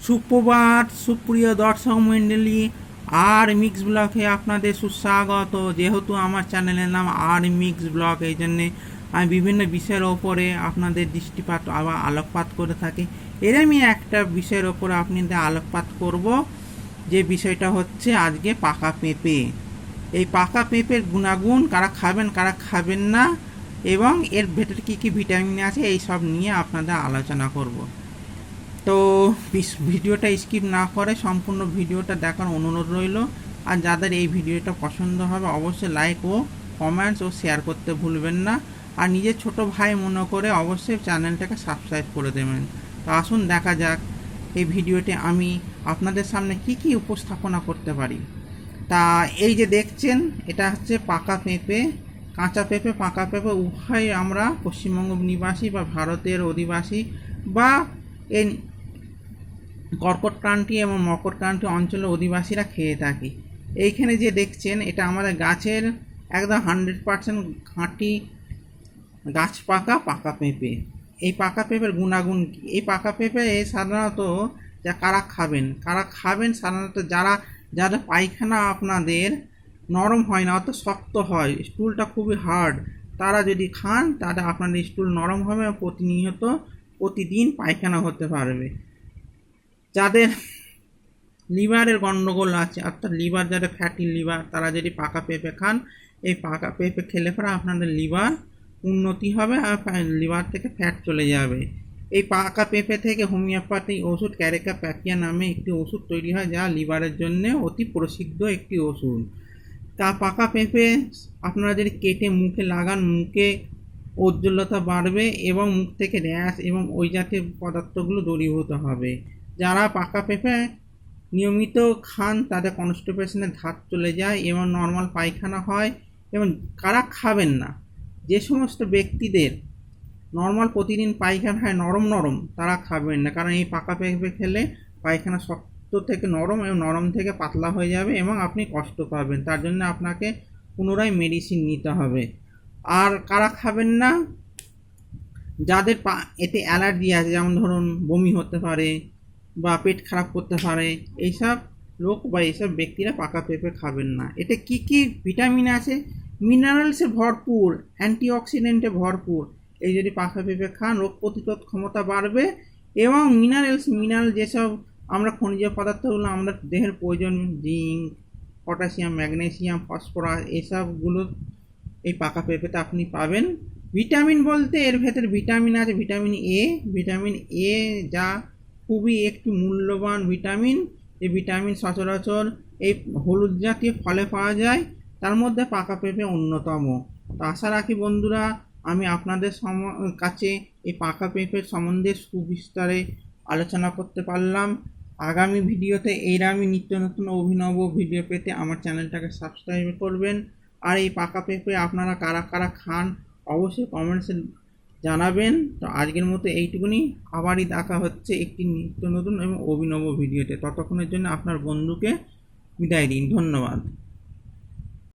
সুপ্রভাত সুপ্রিয় দর্শক মণ্ডলী, আর মিক্স ব্লগে আপনাদের সুস্বাগত। যেহেতু আমার চ্যানেলের নাম আর মিক্স ব্লগ, এই জন্যে আমি বিভিন্ন বিষয়ের ওপরে আপনাদের দৃষ্টিপাত আবার আলোকপাত করে থাকি। এর আমি একটা বিষয়ের ওপরে আপনাদের আলোকপাত করব, যে বিষয়টা হচ্ছে আজকে পাকা পেঁপে। এই পাকা পেঁপের গুণাগুণ, কারা খাবেন কারা খাবেন না, এবং এর ভেতরে কী কী ভিটামিন আছে, এই সব নিয়ে আপনাদের আলোচনা করব। তো ভিডিওটা স্কিপ না করে সম্পূর্ণ ভিডিওটা দেখার অনুরোধ রইল। আর যাদের এই ভিডিওটা পছন্দ হবে অবশ্যই লাইক ও কমেন্টস ও শেয়ার করতে ভুলবেন না। আর নিজের ছোট ভাই মনে করে অবশ্যই চ্যানেলটাকে সাবস্ক্রাইব করে দেবেন। তো আসুন দেখা যাক এই ভিডিওতে আমি আপনাদের সামনে কি কি উপস্থাপনা করতে পারি। তা এই যে দেখছেন, এটা হচ্ছে পাকা পেঁপে। কাঁচা পেঁপে পাকা পেঁপে উভয় আমরা পশ্চিমবঙ্গ নিবাসী বা ভারতের অধিবাসী বা এই কর্কটক্রান্তি এবং মকরক্রান্তি অঞ্চলের অধিবাসীরা খেয়ে থাকি। এইখানে যে দেখছেন, এটা আমাদের গাছের একদম 100% খাঁটি গাছ পাকা পেঁপে। এই পাকা পেঁপের গুণাগুণ কী? এই পাকা পেঁপে সাধারণত কারা খাবেন সাধারণত যারা পায়খানা আপনাদের নরম হয় না, অত শক্ত হয়, স্টুলটা খুবই হার্ড, তারা যদি খান তাহলে আপনাদের স্টুল নরম হবে এবং প্রতিদিন পায়খানা হতে পারবে। যাদের লিভারের গণ্ডগোল আছে, অর্থাৎ লিভার যাদের ফ্যাটি লিভার, তারা যদি পাকা পেঁপে খান, এই পাকা পেঁপে খেলে পরে আপনাদের লিভার উন্নতি হবে আর লিভার থেকে ফ্যাট চলে যাবে। এই পাকা পেঁপে থেকে হোমিওপ্যাথি ওষুধ ক্যারেকা প্যাকিয়া নামে একটি ওষুধ তৈরি হয়, যা লিভারের জন্য অতি প্রসিদ্ধ একটি ওষুধ। তা পাকা পেঁপে আপনারা যদি কেটে মুখে লাগান, মুখে উজ্জ্বলতা বাড়বে এবং মুখ থেকে র্যাশ এবং ওই জাতীয় পদার্থগুলো দূরীভূত হবে। যারা পাকা পেঁপে নিয়মিত খান তাদের কনস্টিপেশনের ধাত চলে যায় এবং নর্মাল পায়খানা হয়। এবং কারা খাবেন না, যে সমস্ত ব্যক্তিদের নর্মাল প্রতিদিন পায়খানা হয় নরম, তারা খাবেন না, কারণ এই পাকা পেঁপে খেলে পায়খানা শক্ত থেকে নরম এবং নরম থেকে পাতলা হয়ে যাবে এবং আপনি কষ্ট পাবেন। তার জন্য আপনাকে পুনরায় মেডিসিন নিতে হবে। আর কারা খাবেন না, যাদের এতে অ্যালার্জি আছে, যেমন ধরুন বমি হতে পারে বা পেট খারাপ করতে পারে, এইসব লোক বা এইসব ব্যক্তিরা পাকা পেঁপে খাবেন না। এতে কি কি ভিটামিন আছে? মিনারেলসে ভরপুর, অ্যান্টিঅক্সিডেন্টে ভরপুর। এই যদি পাকা পেঁপে খান, রোগ প্রতিরোধ ক্ষমতা বাড়বে এবং মিনারেল যেসব আমরা খনিজ পদার্থগুলো আমরা দেহের প্রয়োজন, জিঙ্ক, পটাশিয়াম, ম্যাগনেসিয়াম, ফসফরাস, এসবগুলো এই পাকা পেঁপেতে আপনি পাবেন। ভিটামিন বলতে এর ভেতরে ভিটামিন আছে ভিটামিন এ, যা খুবই একটি মূল্যবান ভিটামিন। এই ভিটামিন সচরাচর এই হলুদ জাতীয় ফলে পাওয়া যায়, তার মধ্যে পাকা পেঁপে অন্যতম। তো আশা রাখি বন্ধুরা, আমি আপনাদের কাছে এই পাকা পেঁপের সম্বন্ধে সুবিস্তারে আলোচনা করতে পারলাম। আগামী ভিডিওতে আমি নিত্য নতুন অভিনব ভিডিও পেতে আমার চ্যানেলটাকে সাবস্ক্রাইব করবেন। আর এই পাকা পেঁপে আপনারা কারা খান অবশ্যই কমেন্টসে জানাবেন। তো আজকের মতো এইটুকুনি, আবারই দেখা হচ্ছে একটি নিত্য নতুন এবং অভিনব ভিডিওতে। ততক্ষণের জন্য আপনার বন্ধুকে বিদায় দিন। ধন্যবাদ।